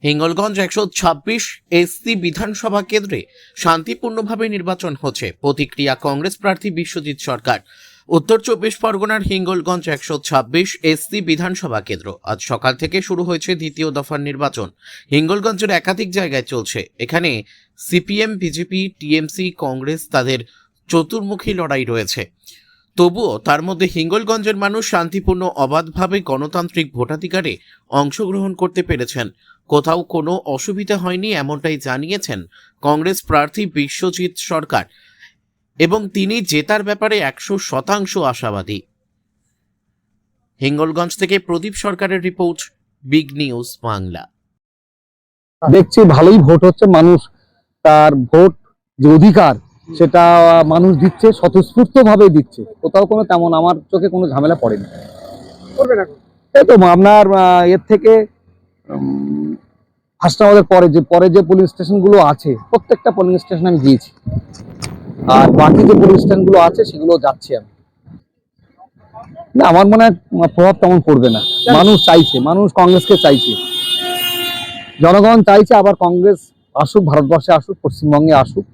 Hingalganj ১২৬ SC বিধানসভা কেন্দ্রে শান্তিপূর্ণভাবে নির্বাচন হচ্ছে, প্রতিক্রিয়া কংগ্রেস প্রার্থী বিশ্বজিৎ সরকার। উত্তর চব্বিশ পরগনার হিঙ্গলগঞ্জ ১২৬ এসসি বিধানসভা কেন্দ্র আজ সকাল থেকে শুরু হয়েছে দ্বিতীয় দফার নির্বাচন। হিঙ্গলগঞ্জের একাধিক জায়গায় চলছে। এখানে সিপিএম, বিজেপি, টিএমসি, কংগ্রেস তাদের চতুর্মুখী লড়াই রয়েছে। তবুও তার মধ্যে হিঙ্গলগঞ্জের মানুষ শান্তিপূর্ণ অবাধভাবে গণতান্ত্রিক ভোটাধিকারে অংশগ্রহণ করতে পেরেছেন। কোথাও কোনো অসুবিধা হয়নি এমনটাই জানিয়েছেন কংগ্রেস প্রার্থী বিশ্বজিৎ সরকার, এবং তিনি জেতার ব্যাপারে ১০০% আশাবাদী। হিঙ্গলগঞ্জ থেকে প্রদীপ সরকারের রিপোর্ট, বিগ নিউজ বাংলা। দেখছি ভালোই ভোট হচ্ছে, মানুষ তার ভোট যে অধিকার সেটা মানুষ দিচ্ছে, স্বতঃস্ফূর্ত ভাবে দিচ্ছে। কোথাও কোনো তেমন আমার চোখে কোনো ঝামেলা পড়েনি। এই তো আপনার এর থেকে হাসনাবাদের পরে যে পুলিশ স্টেশনগুলো আছে প্রত্যেকটা পুলিশ স্টেশন আমি গিয়েছি, আর বাকি যে পুলিশ স্টেশনগুলো আছে সেগুলো যাচ্ছি আমি। না, আমার মনে হয় প্রভাব তেমন পড়বে না। মানুষ চাইছে, মানুষ কংগ্রেসকে চাইছে, জনগণ চাইছে আবার কংগ্রেস আসুক, ভারতবর্ষে আসুক, পশ্চিমবঙ্গে আসুক।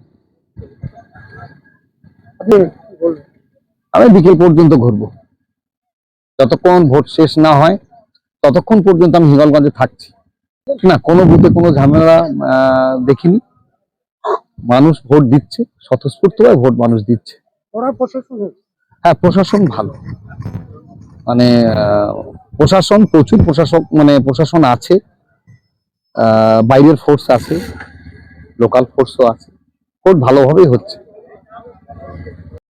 আমি বিকেল পর্যন্ত ঘুরবো, যতক্ষণ ভোট শেষ না হয় ততক্ষণ পর্যন্ত আমি হিঙ্গলগঞ্জে থাকছি। না, কোনো বুথে কোনো ঝামেলা দেখিনি। মানুষ ভোট দিচ্ছে, স্বতঃস্ফূর্তভাবে ভোট মানুষ দিচ্ছে। হ্যাঁ, প্রশাসন ভালো, মানে প্রশাসন প্রচুর প্রশাসন আছে, বাইরের ফোর্স আছে, লোকাল ফোর্সও আছে। ভোট ভালোভাবেই হচ্ছে।